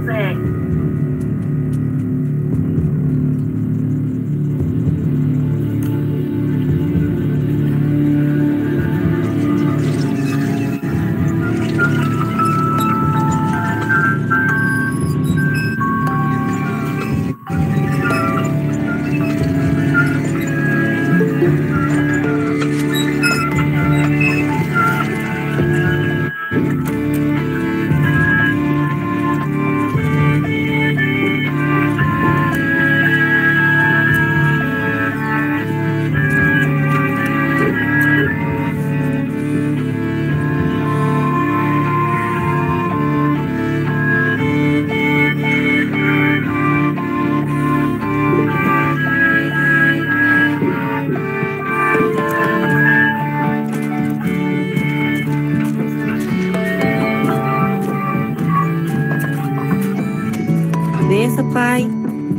Benção, pai.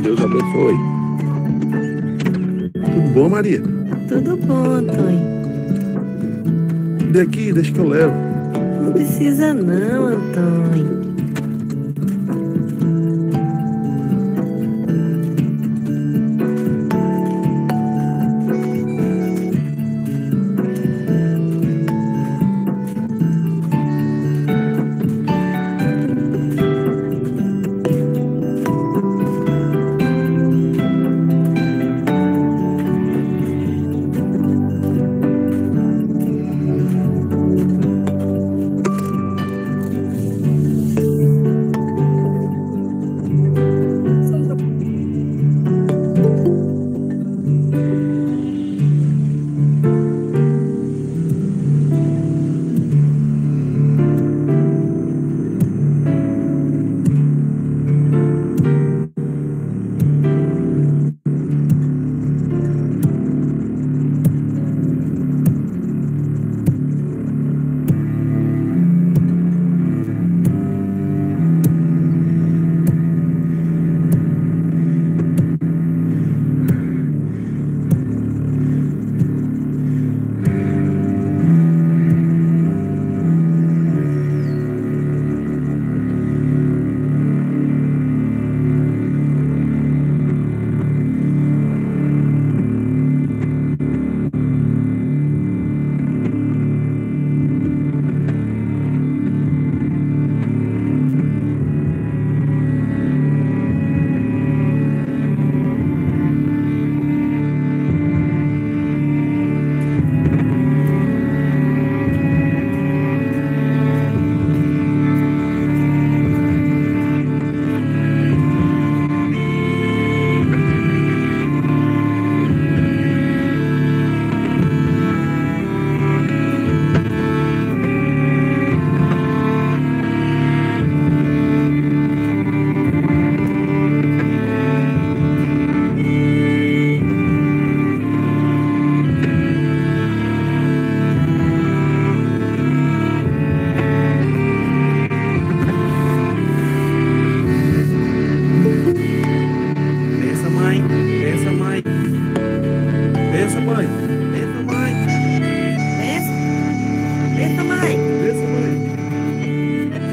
Deus abençoe. Tudo bom, Maria? Tudo bom, Antônio. Dê aqui, deixa que eu levo. Não precisa não, Antônio.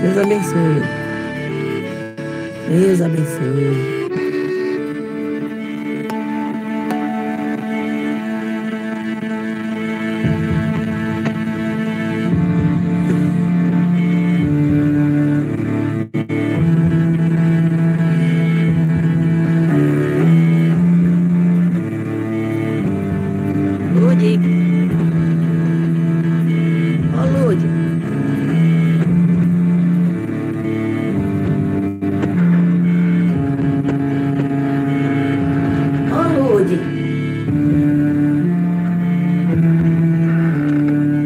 Deus abençoe. Deus abençoe. Lude. Ó, Lude. Ó, Lude.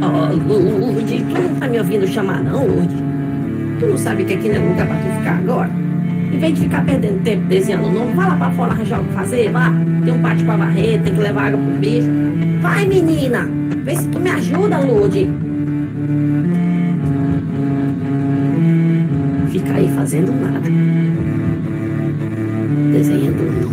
Ó, Lude. Tu não tá me ouvindo chamar, não, Lude? Tu não sabe que aqui não é lugar pra tu ficar agora? Em vez de ficar perdendo tempo desenhando novo, vai lá pra fora arranjar o que fazer, vá. Tem um pátio pra varrer, tem que levar água pro bicho. Vai, menina! Vê se tu me ajuda, Lude. Fica aí fazendo nada. Desenhando não.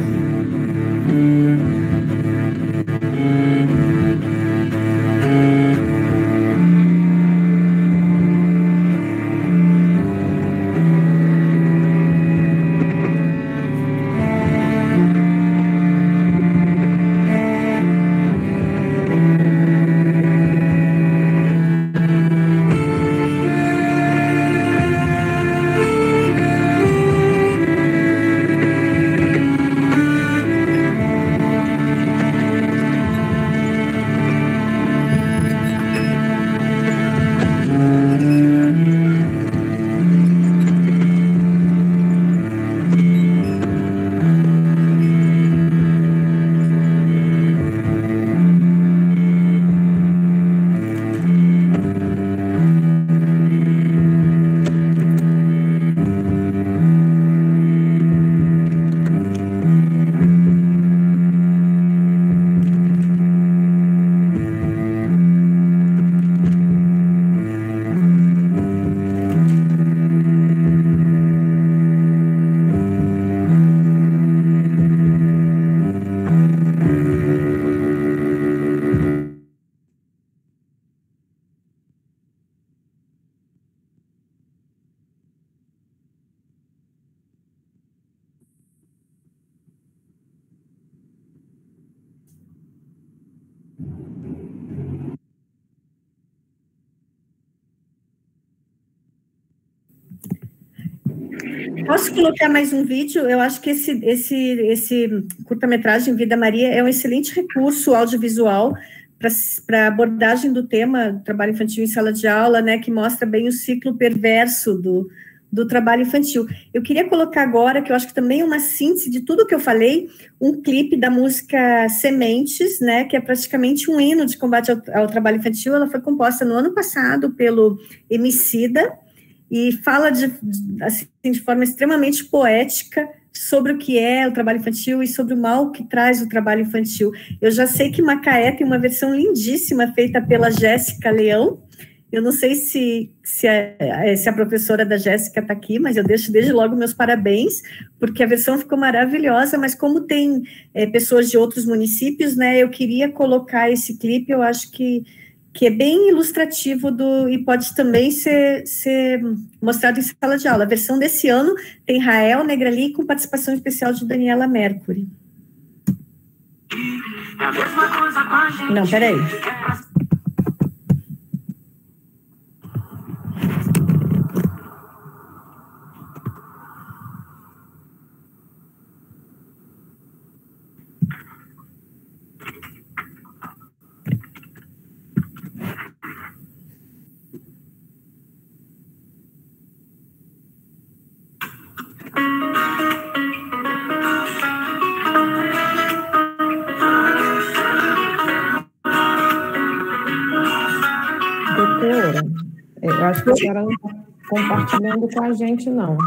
Posso colocar mais um vídeo? Eu acho que esse curta-metragem Vida Maria é um excelente recurso audiovisual para abordagem do tema trabalho infantil em sala de aula, né, que mostra bem o ciclo perverso do trabalho infantil. Eu queria colocar agora, que eu acho que também é uma síntese de tudo que eu falei, um clipe da música Sementes, né, que é praticamente um hino de combate ao trabalho infantil. Ela foi composta no ano passado pelo Emicida, e fala assim, de forma extremamente poética sobre o que é o trabalho infantil e sobre o mal que traz o trabalho infantil. Eu já sei que Macaé tem uma versão lindíssima feita pela Jéssica Leão. Eu não sei se a professora da Jéssica está aqui, mas eu deixo desde logo meus parabéns, porque a versão ficou maravilhosa, mas como tem pessoas de outros municípios, né, eu queria colocar esse clipe, eu acho que é bem ilustrativo e pode também ser mostrado em sala de aula. A versão desse ano tem Rael Negrali com participação especial de Daniela Mercury. Não, peraí. Doutora, eu acho que a senhora não está compartilhando com a gente, não.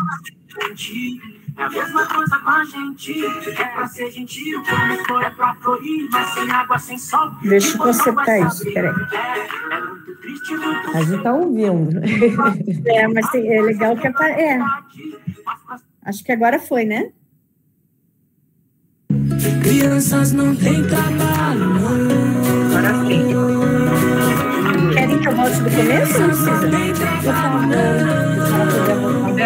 É a mesma coisa com a gente, é pra ser gentil, como flor é pra florir, mas sem água, sem sol. Deixa eu consertar isso, peraí. A gente está ouvindo. Mas é legal que acho que agora foi, né? Crianças não têm trabalho, não. Agora sim. Querem que eu volte do começo? Não precisa.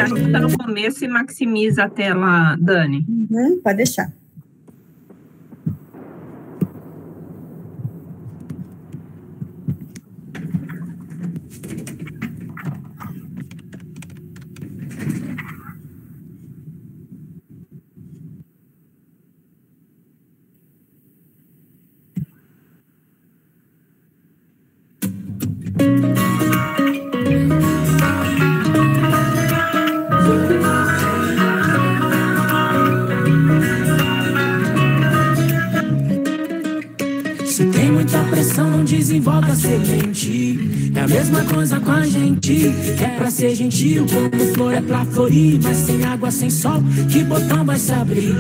Acho que está no começo e maximiza a tela, Dani. Pode deixar. Não desenvolve a semente. É a mesma coisa com a gente. É pra ser gentil, como flor é pra florir, mas sem água, sem sol, que botão vai se abrir?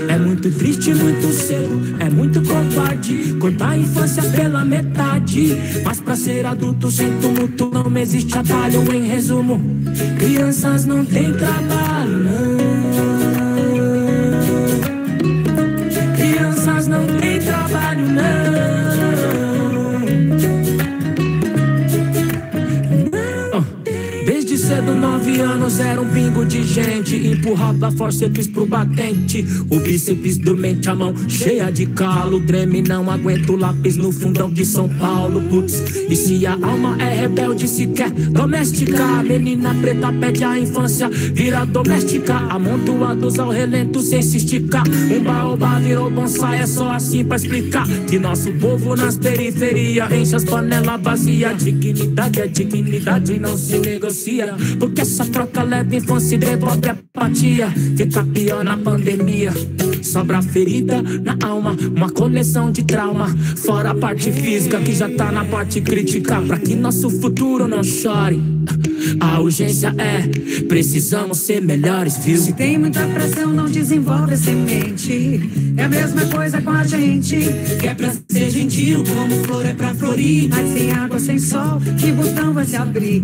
É muito triste, muito cedo, é muito covarde cortar a infância pela metade. Mas pra ser adulto sem tumulto não existe atalho. Em resumo, crianças não têm trabalho, não. Crianças não têm trabalho, não. Cedo, 9 anos, era um pingo de gente. Empurrava forceps pro batente. O bíceps dormente, a mão cheia de calo. Treme, não aguento lápis no fundão de São Paulo. Putz, e se a alma é rebelde, se quer domesticar, menina preta pede a infância, vira doméstica. Amontoados ao relento sem se esticar. Um baobá virou bonsai, é só assim pra explicar que nosso povo nas periferias enche as panelas vazias. Dignidade é dignidade, não se negocia. Porque essa troca leva infância e devolve apatia. Fica pior na pandemia. Sobra ferida na alma, uma coleção de trauma. Fora a parte física que já tá na parte crítica. Pra que nosso futuro não chore. A urgência é, precisamos ser melhores, viu? Se tem muita pressão, não desenvolve a semente. É a mesma coisa com a gente. Que é pra ser gentil, como flor é pra florir, mas sem água, sem sol, que botão vai se abrir?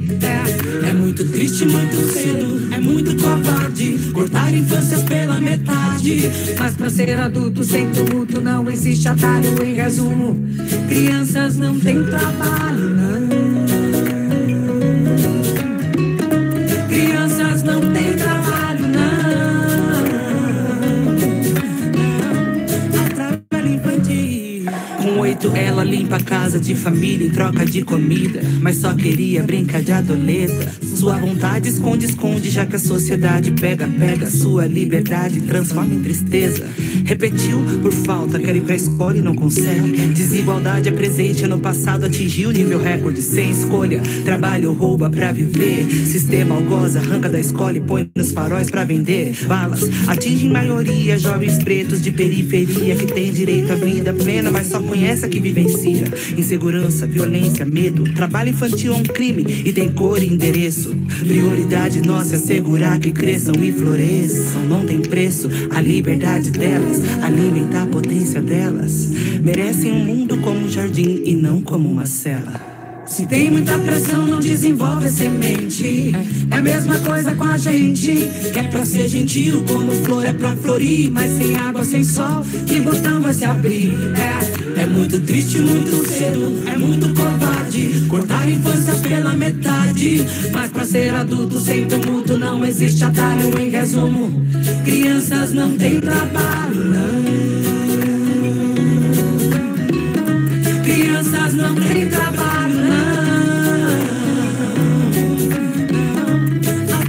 É muito triste, muito cedo, é muito covarde cortar infâncias pela metade. Mas pra ser adulto sem tumulto não existe atalho. Em resumo, crianças não têm trabalho, não. Crianças não têm trabalho, não. Trabalho infantil. 18 ela limpa a casa de família em troca de comida, mas só queria brincar de adoleta. Sua vontade esconde, já que a sociedade pega sua liberdade, transforma em tristeza. Repetiu por falta, quer ir pra escola e não consegue. Desigualdade é presente, no passado atingiu nível recorde. Sem escolha, trabalho rouba pra viver. Sistema algoz, arranca da escola e põe nos faróis pra vender. Balas atingem maioria, jovens pretos de periferia que tem direito à vida plena, mas só conhece a que vivencia. Insegurança, violência, medo. Trabalho infantil é um crime e tem cor e endereço. Prioridade nossa é assegurar que cresçam e floresçam. Não tem preço a liberdade delas, alimentar a potência delas. Merecem um mundo como um jardim e não como uma cela. Se tem muita pressão, não desenvolve a semente. É a mesma coisa com a gente, que é pra ser gentil, como flor é pra florir. Mas sem água, sem sol, que botão vai se abrir? É muito triste, muito cedo, é muito covarde cortar a infância pela metade. Mas pra ser adulto sem tumulto não existe atalho. Em resumo, crianças não têm trabalho, não. Crianças não têm trabalho, não.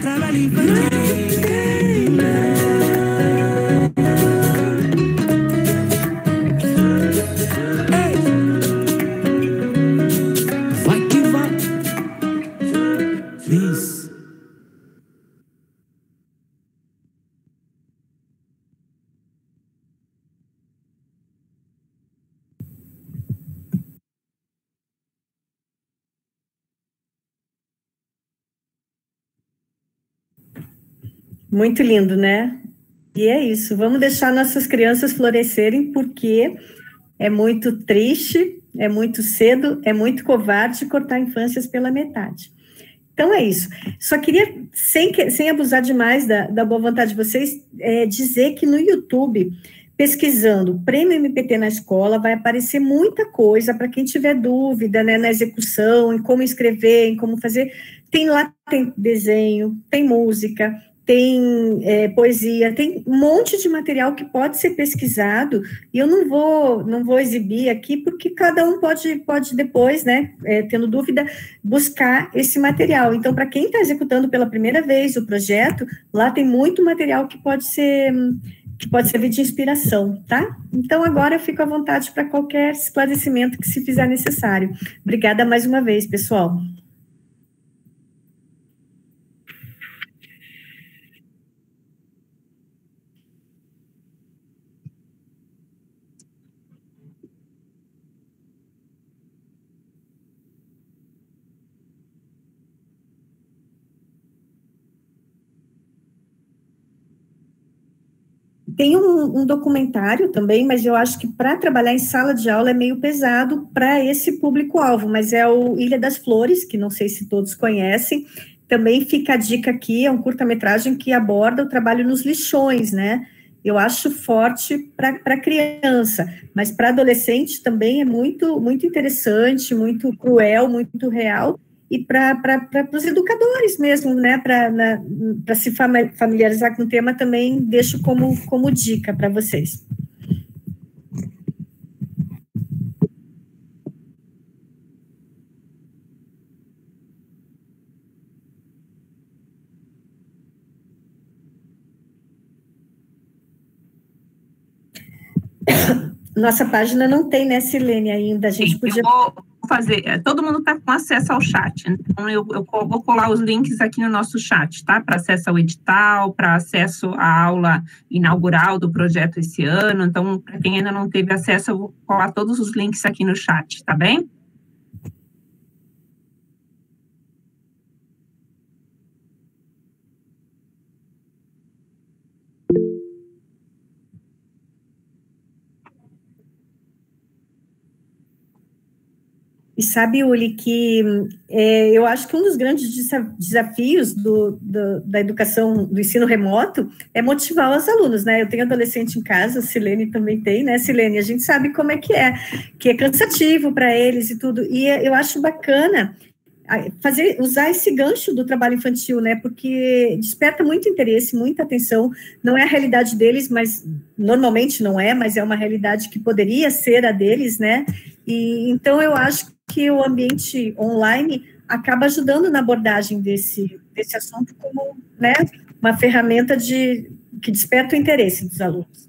Trabalho infantil. Vai que vai. Isso. Muito lindo, né? E é isso, vamos deixar nossas crianças florescerem, porque é muito triste, é muito cedo, é muito covarde cortar infâncias pela metade. Então é isso. Só queria, sem abusar demais da boa vontade de vocês, dizer que no YouTube, pesquisando Prêmio MPT na Escola, vai aparecer muita coisa para quem tiver dúvida, né, na execução, em como escrever, em como fazer. Tem desenho, tem música, tem poesia, tem um monte de material que pode ser pesquisado, e eu não vou exibir aqui, porque cada um pode depois, né, tendo dúvida, buscar esse material. Então, para quem está executando pela primeira vez o projeto, lá tem muito material que pode servir de inspiração, tá? Então, agora eu fico à vontade para qualquer esclarecimento que se fizer necessário. Obrigada mais uma vez, pessoal. Tem um documentário também, mas eu acho que para trabalhar em sala de aula é meio pesado para esse público-alvo, mas é o Ilha das Flores, que não sei se todos conhecem. Também fica a dica aqui, é um curta-metragem que aborda o trabalho nos lixões, né? Eu acho forte para criança, mas para adolescente também é muito, muito interessante, muito cruel, muito real, e para os educadores mesmo, né, para se familiarizar com o tema, também deixo como dica para vocês. Nossa página não tem, né, Silene, ainda, a gente podia... Eu vou fazer, todo mundo está com acesso ao chat, então eu vou colar os links aqui no nosso chat, tá, para acesso ao edital, para acesso à aula inaugural do projeto esse ano. Então, para quem ainda não teve acesso, eu vou colar todos os links aqui no chat, tá bem? E sabe, Uli, que eu acho que um dos grandes desafios da educação, do ensino remoto, é motivar os alunos, né? Eu tenho adolescente em casa, a Silene também tem, né, Silene? A gente sabe como é que é cansativo para eles e tudo. E eu acho bacana usar esse gancho do trabalho infantil, né, porque desperta muito interesse, muita atenção, não é a realidade deles, mas normalmente não é, mas é uma realidade que poderia ser a deles, né, e então eu acho que o ambiente online acaba ajudando na abordagem desse assunto como, né, uma ferramenta que desperta o interesse dos alunos.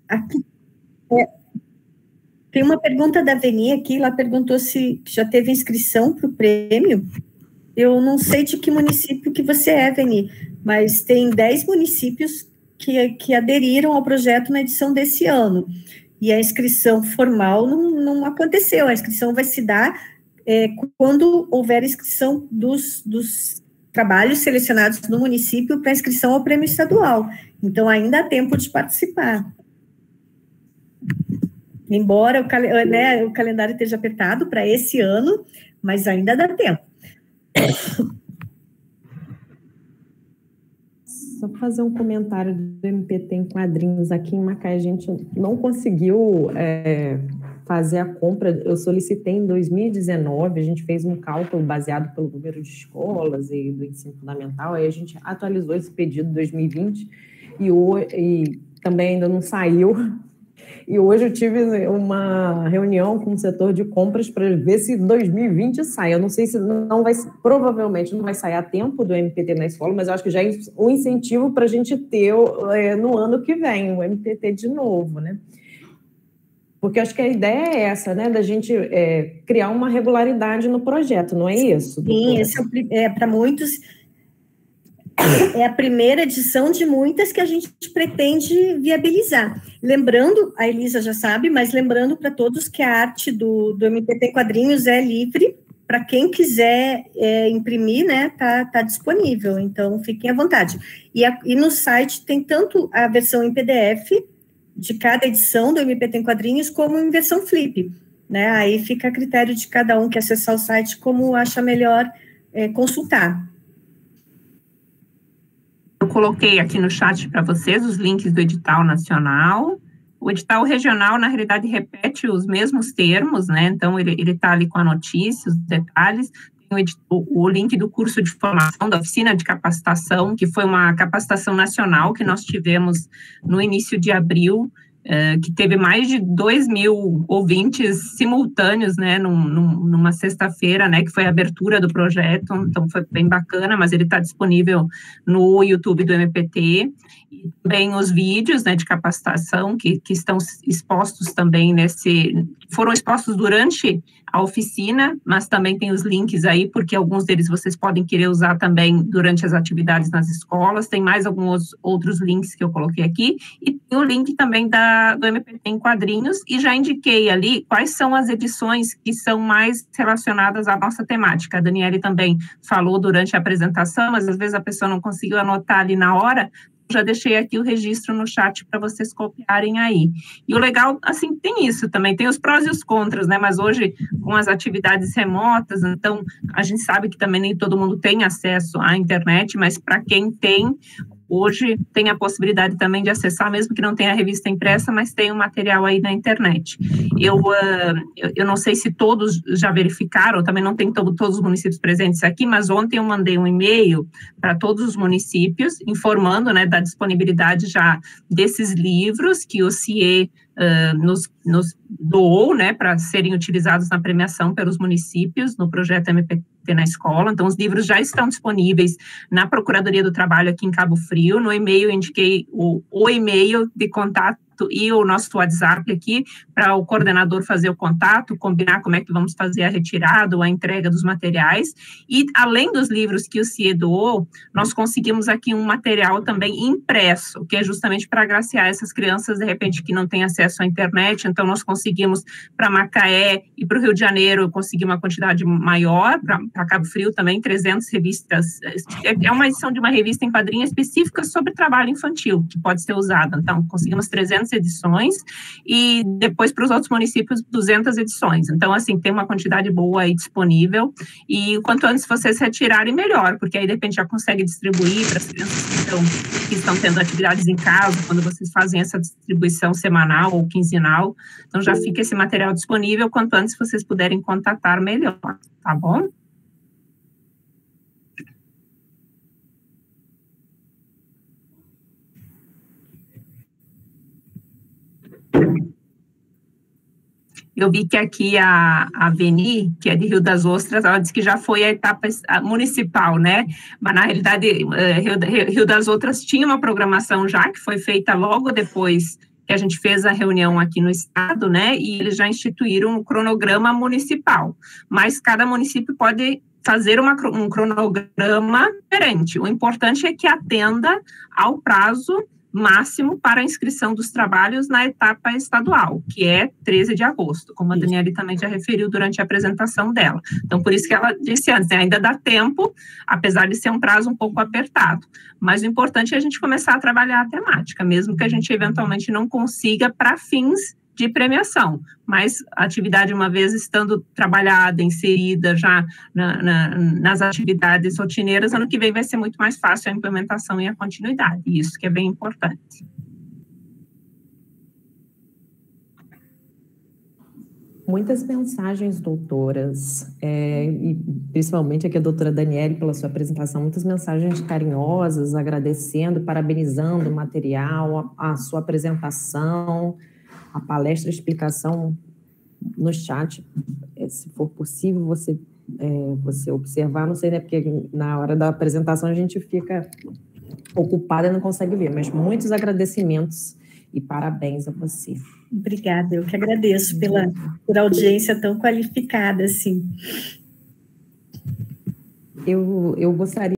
Aqui, tem uma pergunta da Veni aqui, ela perguntou se já teve inscrição para o prêmio. Eu não sei de que município que você é, Veni, mas tem 10 municípios que aderiram ao projeto na edição desse ano, e a inscrição formal não aconteceu, a inscrição vai se dar quando houver inscrição dos trabalhos selecionados no município para inscrição ao prêmio estadual, então ainda há tempo de participar. Embora o calendário esteja apertado para esse ano, mas ainda dá tempo. Só fazer um comentário do MPT em quadrinhos. Aqui em Macaé, a gente não conseguiu fazer a compra. Eu solicitei em 2019, a gente fez um cálculo baseado pelo número de escolas e do ensino fundamental, aí a gente atualizou esse pedido em 2020 e também ainda não saiu. E hoje eu tive uma reunião com o setor de compras para ver se 2020 sai. Eu não sei se provavelmente não vai sair a tempo do MPT na escola, mas eu acho que já é um incentivo para a gente ter no ano que vem o MPT de novo, né? Porque eu acho que a ideia é essa, né? Da gente criar uma regularidade no projeto, não é isso? Sim, esse para muitos é a primeira edição de muitas que a gente pretende viabilizar. Lembrando, a Elisa já sabe, mas lembrando para todos que a arte do MPT em quadrinhos é livre, para quem quiser imprimir, né, tá disponível, então fiquem à vontade. E no site tem tanto a versão em PDF de cada edição do MPT em quadrinhos, como em versão flip, né, aí fica a critério de cada um que acessar o site como acha melhor consultar. Eu coloquei aqui no chat para vocês os links do edital nacional. O edital regional, na realidade, repete os mesmos termos, né? Então, ele está ali com a notícia, os detalhes. Tem o link do curso de formação, da oficina de capacitação, que foi uma capacitação nacional que nós tivemos no início de abril, que teve mais de 2.000 ouvintes simultâneos, né, numa sexta-feira, né, que foi a abertura do projeto, então foi bem bacana, mas ele está disponível no YouTube do MPT, e também os vídeos, né, de capacitação que estão expostos também foram expostos durante a oficina, mas também tem os links aí, porque alguns deles vocês podem querer usar também durante as atividades nas escolas, tem mais alguns outros links que eu coloquei aqui, e tem o link também do MPT em quadrinhos, e já indiquei ali quais são as edições que são mais relacionadas à nossa temática. A Daniele também falou durante a apresentação, mas às vezes a pessoa não conseguiu anotar ali na hora, já deixei aqui o registro no chat para vocês copiarem aí. E o legal, assim, tem isso também, tem os prós e os contras, né, mas hoje, com as atividades remotas, então, a gente sabe que também nem todo mundo tem acesso à internet, mas para quem tem, hoje tem a possibilidade também de acessar, mesmo que não tenha a revista impressa, mas tem o material aí na internet. Eu não sei se todos já verificaram, também não tem todos os municípios presentes aqui, mas ontem eu mandei um e-mail para todos os municípios, informando, né, da disponibilidade já desses livros que o CIE nos doou, né, para serem utilizados na premiação pelos municípios, no projeto MPT na escola. Então, os livros já estão disponíveis na Procuradoria do Trabalho aqui em Cabo Frio. No e-mail, eu indiquei o e-mail de contato e o nosso WhatsApp aqui, para o coordenador fazer o contato, combinar como é que vamos fazer a retirada ou a entrega dos materiais. E, além dos livros que o CIE doou, nós conseguimos aqui um material também impresso, que é justamente para agraciar essas crianças, de repente, que não têm acesso à internet. Então, nós conseguimos para Macaé e para o Rio de Janeiro, conseguir uma quantidade maior, para Cabo Frio também, 300 revistas. É uma edição de uma revista em quadrinho específica sobre trabalho infantil, que pode ser usada. Então, conseguimos 300 edições, e depois para os outros municípios 200 edições. Então, assim, tem uma quantidade boa aí disponível, e quanto antes vocês retirarem, melhor, porque aí de repente já consegue distribuir para as crianças que estão tendo atividades em casa, quando vocês fazem essa distribuição semanal ou quinzenal. Então, já fica esse material disponível, quanto antes vocês puderem contatar, melhor, tá bom? Eu vi que aqui a Veni, que é de Rio das Ostras, ela disse que já foi a etapa municipal, né? Mas, na realidade, Rio das Ostras tinha uma programação já, que foi feita logo depois que a gente fez a reunião aqui no estado, né? E eles já instituíram um cronograma municipal. Mas cada município pode fazer um cronograma diferente. O importante é que atenda ao prazo máximo para a inscrição dos trabalhos na etapa estadual, que é 13 de agosto, como a Daniele também já referiu durante a apresentação dela. Então, por isso que ela disse antes, né, ainda dá tempo, apesar de ser um prazo um pouco apertado. Mas o importante é a gente começar a trabalhar a temática, mesmo que a gente eventualmente não consiga para fins de premiação, mas a atividade, uma vez estando trabalhada, inserida já nas atividades rotineiras, ano que vem vai ser muito mais fácil a implementação e a continuidade, isso que é bem importante. Muitas mensagens, doutoras, e principalmente aqui a doutora Daniele pela sua apresentação, muitas mensagens carinhosas, agradecendo, parabenizando o material, a sua apresentação, a palestra, a explicação no chat, se for possível você observar, não sei, né, porque na hora da apresentação a gente fica ocupada e não consegue ver, mas muitos agradecimentos e parabéns a você. Obrigada, eu que agradeço por audiência tão qualificada, assim. Eu gostaria